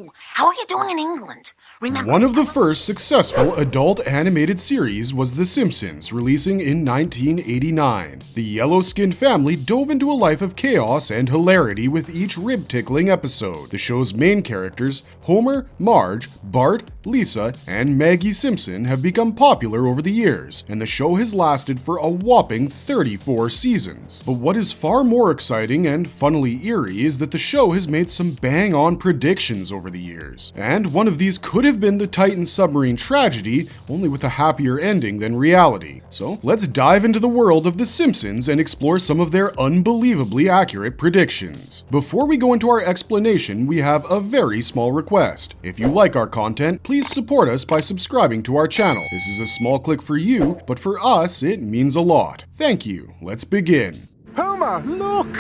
Hello, how are you doing in England? Remember, One of the first successful adult animated series was The Simpsons, releasing in 1989. The yellow-skinned family dove into a life of chaos and hilarity with each rib-tickling episode. The show's main characters, Homer, Marge, Bart, Lisa, and Maggie Simpson, have become popular over the years, and the show has lasted for a whopping 34 seasons. But what is far more exciting and funnily eerie is that the show has made some bang-on predictions over the years. And one of these could have been the Titan submarine tragedy, only with a happier ending than reality. So let's dive into the world of The Simpsons and explore some of their unbelievably accurate predictions. Before we go into our explanation, we have a very small request. If you like our content, please support us by subscribing to our channel. This is a small click for you, but for us, it means a lot. Thank you. Let's begin. Homer, look!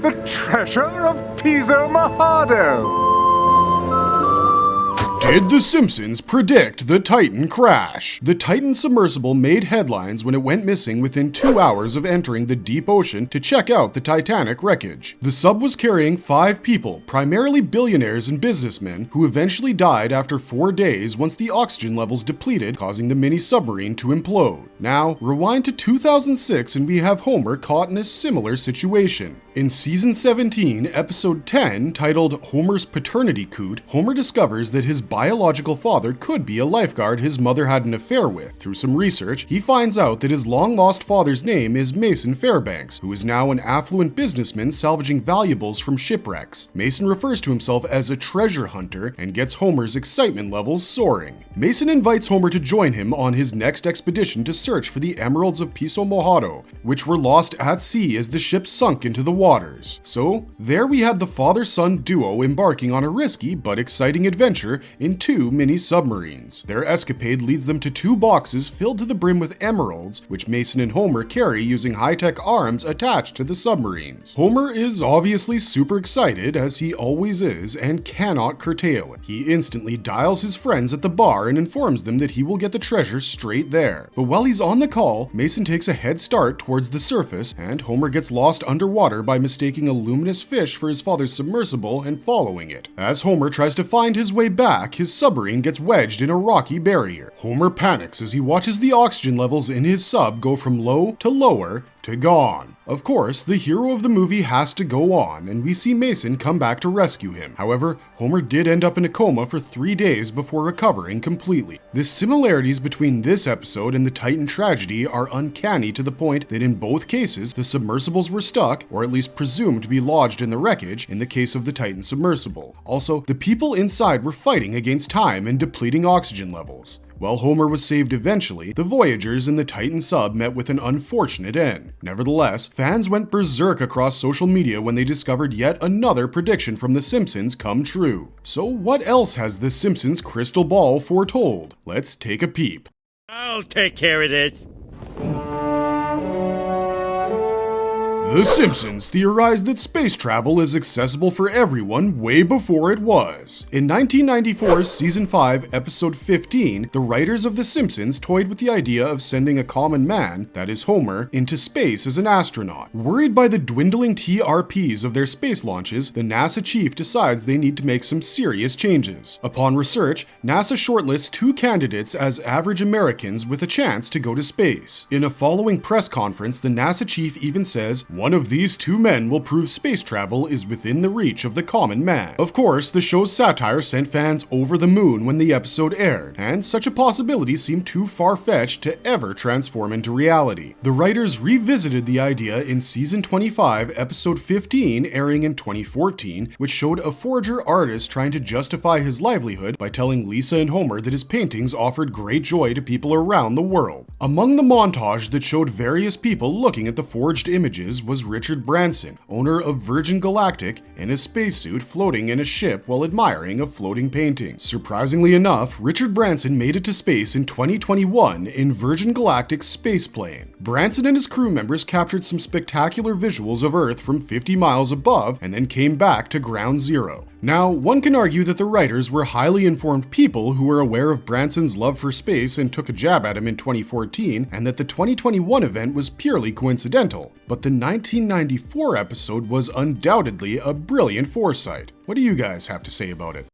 The treasure of Piso Mojado! Did The Simpsons predict the Titan crash? The Titan submersible made headlines when it went missing within 2 hours of entering the deep ocean to check out the Titanic wreckage. The sub was carrying 5 people, primarily billionaires and businessmen, who eventually died after 4 days once the oxygen levels depleted, causing the mini submarine to implode. Now, rewind to 2006 and we have Homer caught in a similar situation. In season 17, episode 10, titled Homer's Paternity Coot, Homer discovers that his biological father could be a lifeguard his mother had an affair with. Through some research, he finds out that his long-lost father's name is Mason Fairbanks, who is now an affluent businessman salvaging valuables from shipwrecks. Mason refers to himself as a treasure hunter and gets Homer's excitement levels soaring. Mason invites Homer to join him on his next expedition to search for the emeralds of Piso Mojado, which were lost at sea as the ship sunk into the waters. So, there we had the father-son duo embarking on a risky but exciting adventure in 2 mini submarines. Their escapade leads them to 2 boxes filled to the brim with emeralds, which Mason and Homer carry using high-tech arms attached to the submarines. Homer is obviously super excited, as he always is, and cannot curtail it. He instantly dials his friends at the bar and informs them that he will get the treasure straight there. But while he's on the call, Mason takes a head start towards the surface, and Homer gets lost underwater by mistaking a luminous fish for his father's submersible and following it. As Homer tries to find his way back, his submarine gets wedged in a rocky barrier. Homer panics as he watches the oxygen levels in his sub go from low to lower to gone. Of course, the hero of the movie has to go on, and we see Mason come back to rescue him. However, Homer did end up in a coma for 3 days before recovering completely. The similarities between this episode and the Titan tragedy are uncanny to the point that in both cases, the submersibles were stuck, or at least presumed to be lodged in the wreckage in the case of the Titan submersible. Also, the people inside were fighting against time and depleting oxygen levels. While Homer was saved eventually, the Voyagers in the Titan sub met with an unfortunate end. Nevertheless, fans went berserk across social media when they discovered yet another prediction from The Simpsons come true. So what else has The Simpsons crystal ball foretold? Let's take a peep. I'll take care of this. The Simpsons theorized that space travel is accessible for everyone way before it was. In 1994's Season 5, Episode 15, the writers of The Simpsons toyed with the idea of sending a common man, that is Homer, into space as an astronaut. Worried by the dwindling TRPs of their space launches, the NASA chief decides they need to make some serious changes. Upon research, NASA shortlists 2 candidates as average Americans with a chance to go to space. In a following press conference, the NASA chief even says, "One of these 2 men will prove space travel is within the reach of the common man." Of course, the show's satire sent fans over the moon when the episode aired, and such a possibility seemed too far-fetched to ever transform into reality. The writers revisited the idea in Season 25, Episode 15, airing in 2014, which showed a forager artist trying to justify his livelihood by telling Lisa and Homer that his paintings offered great joy to people around the world. Among the montage that showed various people looking at the forged images was Richard Branson, owner of Virgin Galactic, in a spacesuit floating in a ship while admiring a floating painting. Surprisingly enough, Richard Branson made it to space in 2021 in Virgin Galactic's spaceplane. Branson and his crew members captured some spectacular visuals of Earth from 50 miles above and then came back to ground zero. Now, one can argue that the writers were highly informed people who were aware of Branson's love for space and took a jab at him in 2014, and that the 2021 event was purely coincidental. But the 1994 episode was undoubtedly a brilliant foresight. What do you guys have to say about it?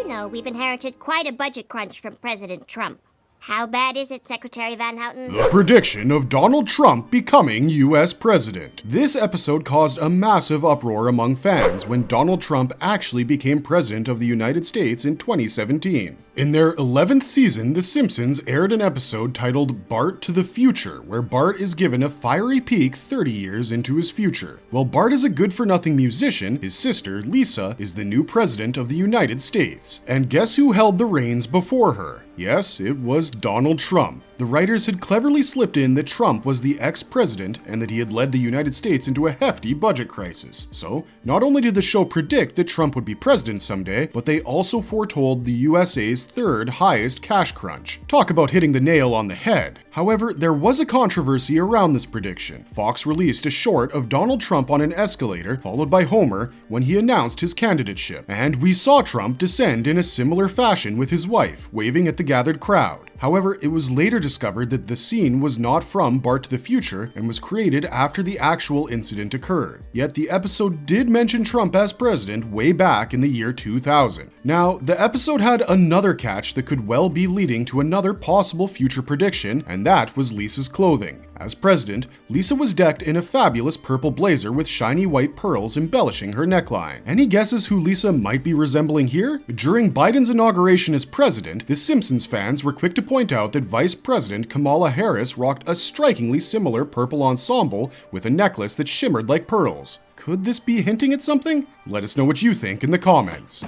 You know, we've inherited quite a budget crunch from President Trump. How bad is it, Secretary Van Houten? The prediction of Donald Trump becoming U.S. president. This episode caused a massive uproar among fans when Donald Trump actually became president of the United States in 2017. In their 11th season, The Simpsons aired an episode titled Bart to the Future, where Bart is given a fiery peek 30 years into his future. While Bart is a good-for-nothing musician, his sister, Lisa, is the new president of the United States. And guess who held the reins before her? Yes, it was Donald Trump. The writers had cleverly slipped in that Trump was the ex-president and that he had led the United States into a hefty budget crisis. So, not only did the show predict that Trump would be president someday, but they also foretold the USA's third highest cash crunch. Talk about hitting the nail on the head. However, there was a controversy around this prediction. Fox released a short of Donald Trump on an escalator, followed by Homer, when he announced his candidateship. And we saw Trump descend in a similar fashion with his wife, waving at the gathered crowd. However, it was later discovered that the scene was not from Bart to the Future and was created after the actual incident occurred. Yet the episode did mention Trump as president way back in the year 2000. Now, the episode had another catch that could well be leading to another possible future prediction, and that was Lisa's clothing. As president, Lisa was decked in a fabulous purple blazer with shiny white pearls embellishing her neckline. Any guesses who Lisa might be resembling here? During Biden's inauguration as president, the Simpsons fans were quick to point out that Vice President Kamala Harris rocked a strikingly similar purple ensemble with a necklace that shimmered like pearls. Could this be hinting at something? Let us know what you think in the comments.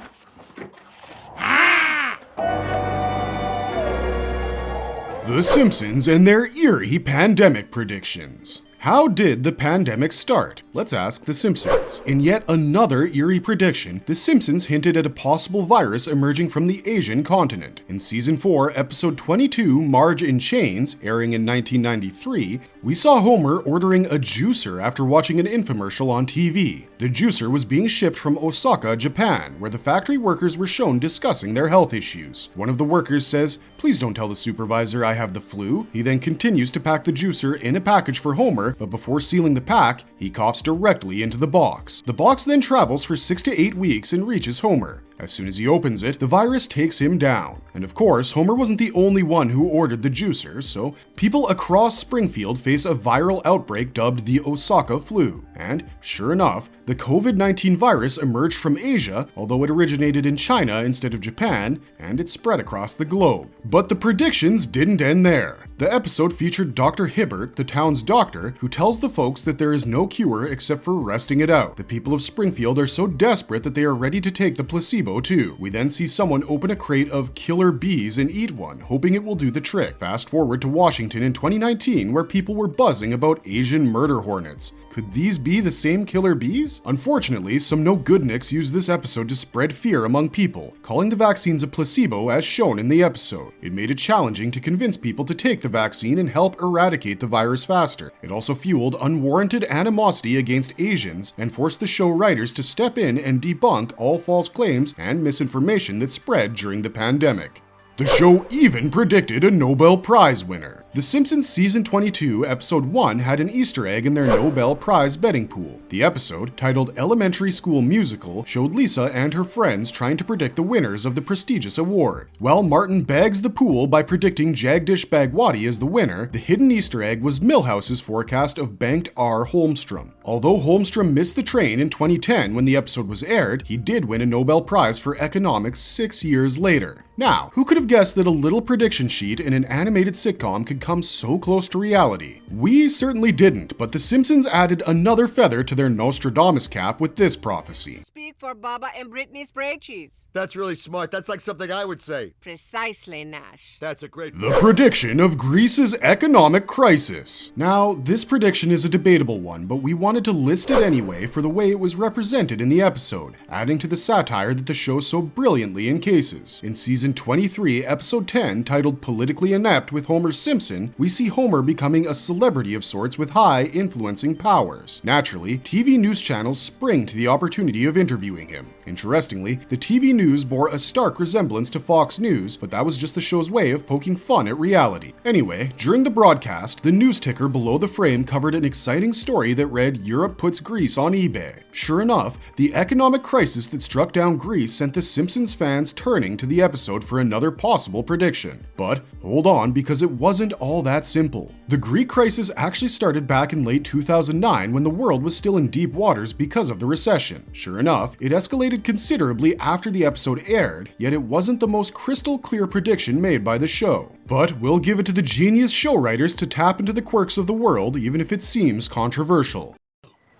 The Simpsons and their eerie pandemic predictions. How did the pandemic start? Let's ask The Simpsons. In yet another eerie prediction, The Simpsons hinted at a possible virus emerging from the Asian continent. In Season 4, Episode 22, Marge in Chains, airing in 1993, we saw Homer ordering a juicer after watching an infomercial on TV. The juicer was being shipped from Osaka, Japan, where the factory workers were shown discussing their health issues. One of the workers says, "Please don't tell the supervisor I have the flu." He then continues to pack the juicer in a package for Homer, but before sealing the pack, he coughs directly into the box. The box then travels for 6 to 8 weeks and reaches Homer. As soon as he opens it, the virus takes him down. And of course, Homer wasn't the only one who ordered the juicer, so people across Springfield face a viral outbreak dubbed the Osaka flu. And sure enough, the COVID-19 virus emerged from Asia, although it originated in China instead of Japan, and it spread across the globe. But the predictions didn't end there. The episode featured Dr. Hibbert, the town's doctor, who tells the folks that there is no cure except for resting it out. The people of Springfield are so desperate that they are ready to take the placebo too. We then see someone open a crate of killer bees and eat one, hoping it will do the trick. Fast forward to Washington in 2019, where people were buzzing about Asian murder hornets. Could these be the same killer bees? Unfortunately, some no-good-nicks used this episode to spread fear among people, calling the vaccines a placebo as shown in the episode. It made it challenging to convince people to take the vaccine and help eradicate the virus faster. It also fueled unwarranted animosity against Asians and forced the show writers to step in and debunk all false claims and misinformation that spread during the pandemic. The show even predicted a Nobel Prize winner. The Simpsons Season 22, Episode 1 had an Easter egg in their Nobel Prize betting pool. The episode, titled Elementary School Musical, showed Lisa and her friends trying to predict the winners of the prestigious award. While Martin bags the pool by predicting Jagdish Bhagwati as the winner, the hidden Easter egg was Milhouse's forecast of banked R. Holmstrom. Although Holmstrom missed the train in 2010 when the episode was aired, he did win a Nobel Prize for Economics 6 years later. Now, who could have guessed that a little prediction sheet in an animated sitcom could come so close to reality? We certainly didn't, but The Simpsons added another feather to their Nostradamus cap with this prophecy. Speak for Baba and Britney spray cheese. That's really smart. That's like something I would say. Precisely, Nash. That's a great... The prediction of Greece's economic crisis. Now, this prediction is a debatable one, but we wanted to list it anyway for the way it was represented in the episode, adding to the satire that the show so brilliantly encases. In Season 23, Episode 10, titled Politically Inept with Homer Simpson, Simpson, we see Homer becoming a celebrity of sorts with high influencing powers. Naturally, TV news channels spring to the opportunity of interviewing him. Interestingly, the TV news bore a stark resemblance to Fox News, but that was just the show's way of poking fun at reality. Anyway, during the broadcast, the news ticker below the frame covered an exciting story that read, "Europe puts Greece on eBay." Sure enough, the economic crisis that struck down Greece sent the Simpsons fans turning to the episode for another possible prediction. But hold on, because it wasn't all that simple. The Greek crisis actually started back in late 2009 when the world was still in deep waters because of the recession. Sure enough, it escalated considerably after the episode aired, yet it wasn't the most crystal clear prediction made by the show. But we'll give it to the genius show writers to tap into the quirks of the world, even if it seems controversial.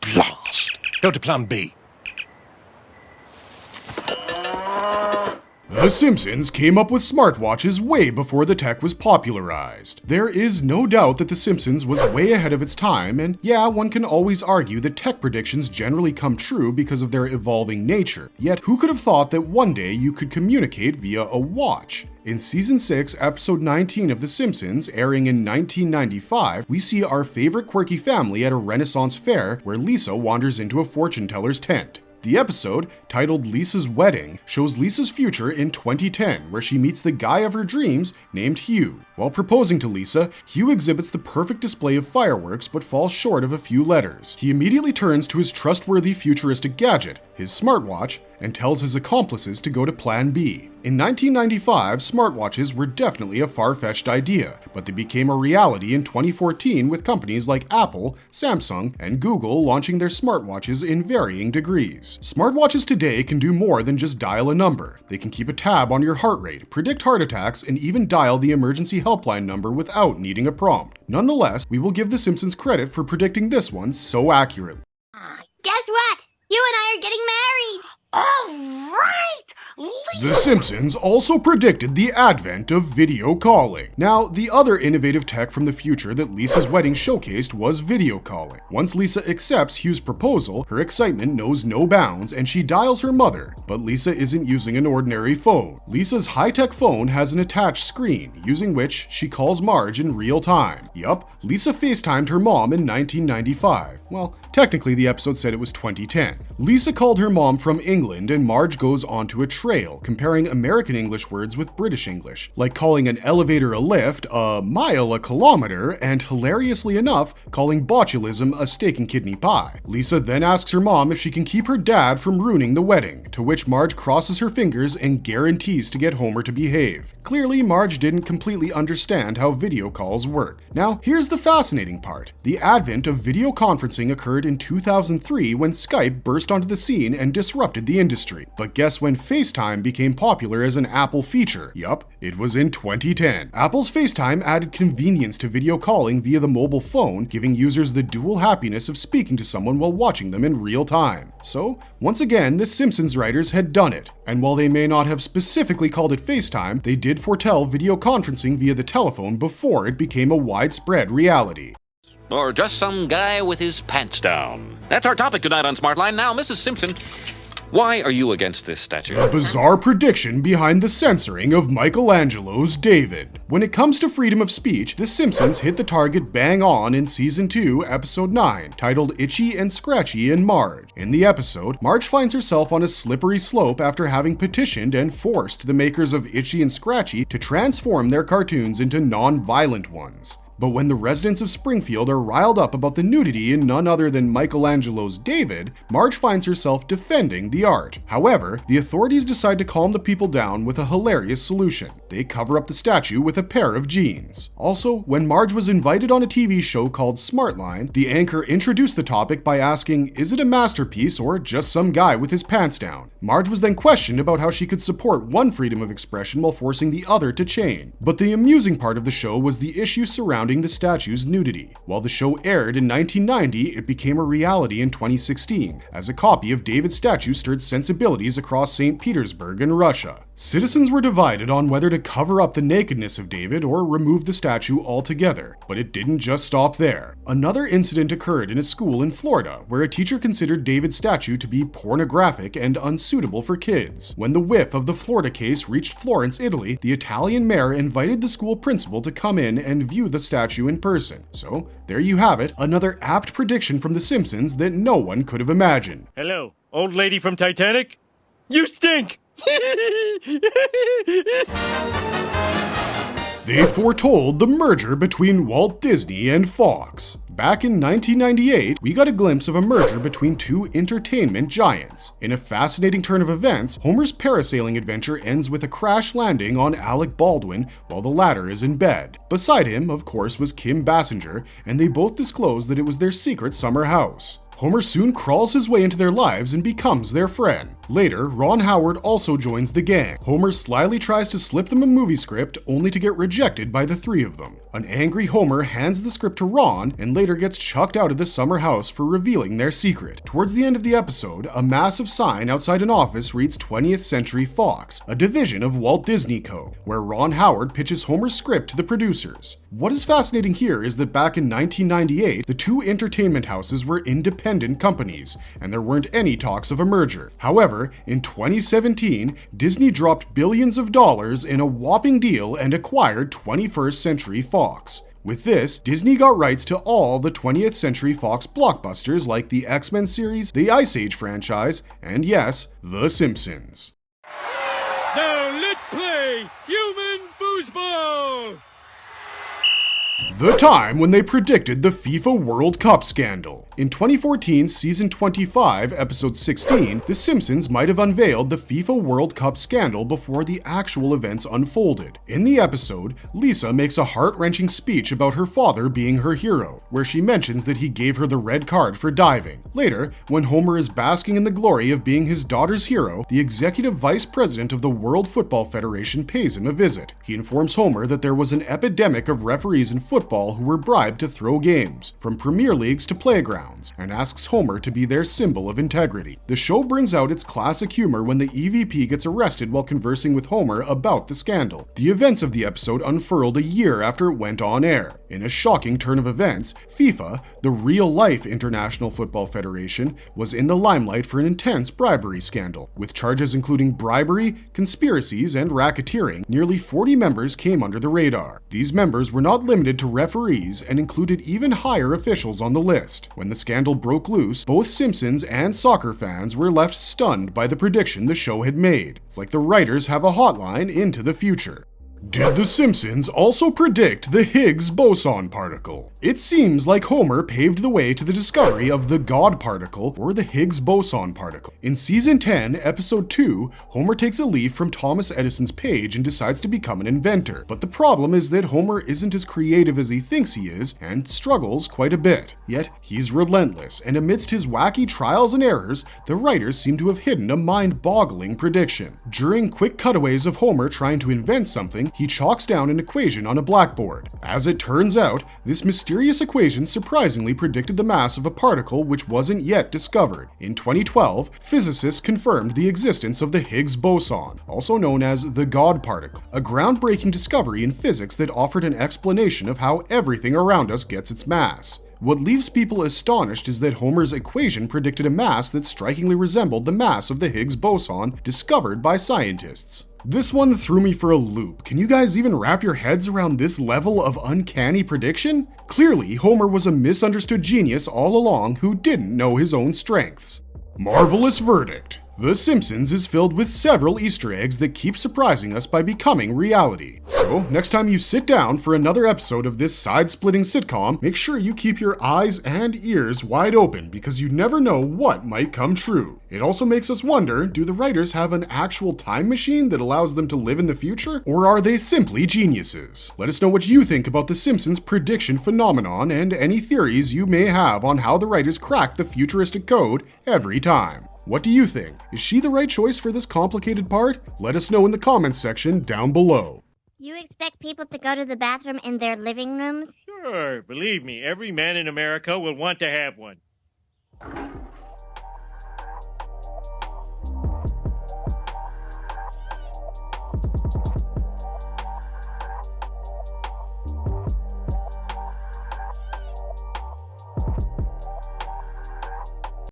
Blast! Go to plan B. The Simpsons came up with smartwatches way before the tech was popularized. There is no doubt that The Simpsons was way ahead of its time, and yeah, one can always argue that tech predictions generally come true because of their evolving nature. Yet, who could have thought that one day you could communicate via a watch? In Season 6, Episode 19 of The Simpsons, airing in 1995, we see our favorite quirky family at a Renaissance fair where Lisa wanders into a fortune teller's tent. The episode, titled Lisa's Wedding, shows Lisa's future in 2010, where she meets the guy of her dreams named Hugh. While proposing to Lisa, Hugh exhibits the perfect display of fireworks but falls short of a few letters. He immediately turns to his trustworthy futuristic gadget, his smartwatch, and tells his accomplices to go to Plan B. In 1995, smartwatches were definitely a far-fetched idea, but they became a reality in 2014 with companies like Apple, Samsung, and Google launching their smartwatches in varying degrees. Smartwatches today can do more than just dial a number. They can keep a tab on your heart rate, predict heart attacks, and even dial the emergency helpline number without needing a prompt. Nonetheless, we will give The Simpsons credit for predicting this one so accurately. Guess what? You and I are getting married! All right! The Simpsons also predicted the advent of video calling. Now, the other innovative tech from the future that Lisa's wedding showcased was video calling. Once Lisa accepts Hugh's proposal, her excitement knows no bounds and she dials her mother. But Lisa isn't using an ordinary phone. Lisa's high-tech phone has an attached screen, using which she calls Marge in real time. Yup, Lisa FaceTimed her mom in 1995. Well, technically the episode said it was 2010. Lisa called her mom from England and Marge goes onto a trail, comparing American English words with British English, like calling an elevator a lift, a mile a kilometer, and hilariously enough, calling botulism a steak and kidney pie. Lisa then asks her mom if she can keep her dad from ruining the wedding, to which Marge crosses her fingers and guarantees to get Homer to behave. Clearly, Marge didn't completely understand how video calls work. Now, here's the fascinating part. The advent of video conferencing occurred in 2003 when Skype burst onto the scene and disrupted the industry. But guess when FaceTime became popular as an Apple feature? Yup, it was in 2010. Apple's FaceTime added convenience to video calling via the mobile phone, giving users the dual happiness of speaking to someone while watching them in real time. So, once again, the Simpsons writers had done it. And while they may not have specifically called it FaceTime, they did foretell video conferencing via the telephone before it became a widespread reality. Or just some guy with his pants down. That's our topic tonight on Smartline. Now, Mrs. Simpson, why are you against this statue? A bizarre prediction behind the censoring of Michelangelo's David. When it comes to freedom of speech, The Simpsons hit the target bang on in Season 2, Episode 9, titled Itchy and Scratchy and Marge. In the episode, Marge finds herself on a slippery slope after having petitioned and forced the makers of Itchy and Scratchy to transform their cartoons into non-violent ones. But when the residents of Springfield are riled up about the nudity in none other than Michelangelo's David, Marge finds herself defending the art. However, the authorities decide to calm the people down with a hilarious solution. They cover up the statue with a pair of jeans. Also, when Marge was invited on a TV show called Smartline, the anchor introduced the topic by asking, is it a masterpiece or just some guy with his pants down? Marge was then questioned about how she could support one freedom of expression while forcing the other to change. But the amusing part of the show was the issue surrounding the statue's nudity. While the show aired in 1990, it became a reality in 2016, as a copy of David's statue stirred sensibilities across St. Petersburg and Russia. Citizens were divided on whether to cover up the nakedness of David or remove the statue altogether, but it didn't just stop there. Another incident occurred in a school in Florida where a teacher considered David's statue to be pornographic and unsuitable for kids. When the whiff of the Florida case reached Florence, Italy, the Italian mayor invited the school principal to come in and view the statue in person. So, there you have it, another apt prediction from The Simpsons that no one could have imagined. Hello, old lady from Titanic? You stink! They foretold the merger between Walt Disney and Fox. Back in 1998, we got a glimpse of a merger between two entertainment giants. In a fascinating turn of events, Homer's parasailing adventure ends with a crash landing on Alec Baldwin while the latter is in bed. Beside him, of course, was Kim Basinger, and they both disclosed that it was their secret summer house. Homer soon crawls his way into their lives and becomes their friend. Later, Ron Howard also joins the gang. Homer slyly tries to slip them a movie script, only to get rejected by the three of them. An angry Homer hands the script to Ron and later gets chucked out of the summer house for revealing their secret. Towards the end of the episode, a massive sign outside an office reads 20th Century Fox, a division of Walt Disney Co., where Ron Howard pitches Homer's script to the producers. What is fascinating here is that back in 1998, the two entertainment houses were independent companies, and there weren't any talks of a merger. However, in 2017, Disney dropped billions of dollars in a whopping deal and acquired 21st Century Fox. With this, Disney got rights to all the 20th Century Fox blockbusters like the X-Men series, the Ice Age franchise, and yes, The Simpsons. Now let's play human foosball! The time when they predicted the FIFA World Cup scandal. In 2014's season 25, episode 16, The Simpsons might have unveiled the FIFA World Cup scandal before the actual events unfolded. In the episode, Lisa makes a heart-wrenching speech about her father being her hero, where she mentions that he gave her the red card for diving. Later, when Homer is basking in the glory of being his daughter's hero, the executive vice president of the World Football Federation pays him a visit. He informs Homer that there was an epidemic of referees in football who were bribed to throw games, from premier leagues to playgrounds, and asks Homer to be their symbol of integrity. The show brings out its classic humor when the EVP gets arrested while conversing with Homer about the scandal. The events of the episode unfurled a year after it went on air. In a shocking turn of events, FIFA, the real-life International Football Federation, was in the limelight for an intense bribery scandal. With charges including bribery, conspiracies, and racketeering, nearly 40 members came under the radar. These members were not limited to referees and included even higher officials on the list. When the scandal broke loose, both Simpsons and soccer fans were left stunned by the prediction the show had made. It's like the writers have a hotline into the future. Did The Simpsons also predict the Higgs boson particle? It seems like Homer paved the way to the discovery of the God particle, or the Higgs boson particle. In season 10, episode 2, Homer takes a leaf from Thomas Edison's page and decides to become an inventor. But the problem is that Homer isn't as creative as he thinks he is, and struggles quite a bit. Yet, he's relentless, and amidst his wacky trials and errors, the writers seem to have hidden a mind-boggling prediction. During quick cutaways of Homer trying to invent something, he chalks down an equation on a blackboard. As it turns out, this mysterious equation surprisingly predicted the mass of a particle which wasn't yet discovered. In 2012, physicists confirmed the existence of the Higgs boson, also known as the God particle, a groundbreaking discovery in physics that offered an explanation of how everything around us gets its mass. What leaves people astonished is that Homer's equation predicted a mass that strikingly resembled the mass of the Higgs boson discovered by scientists. This one threw me for a loop. Can you guys even wrap your heads around this level of uncanny prediction? Clearly, Homer was a misunderstood genius all along who didn't know his own strengths. Marvelous verdict. The Simpsons is filled with several Easter eggs that keep surprising us by becoming reality. So, next time you sit down for another episode of this side-splitting sitcom, make sure you keep your eyes and ears wide open because you never know what might come true. It also makes us wonder, do the writers have an actual time machine that allows them to live in the future? Or are they simply geniuses? Let us know what you think about the Simpsons prediction phenomenon and any theories you may have on how the writers crack the futuristic code every time. What do you think? Is she the right choice for this complicated part? Let us know in the comments section down below. You expect people to go to the bathroom in their living rooms? Sure, believe me, every man in America will want to have one.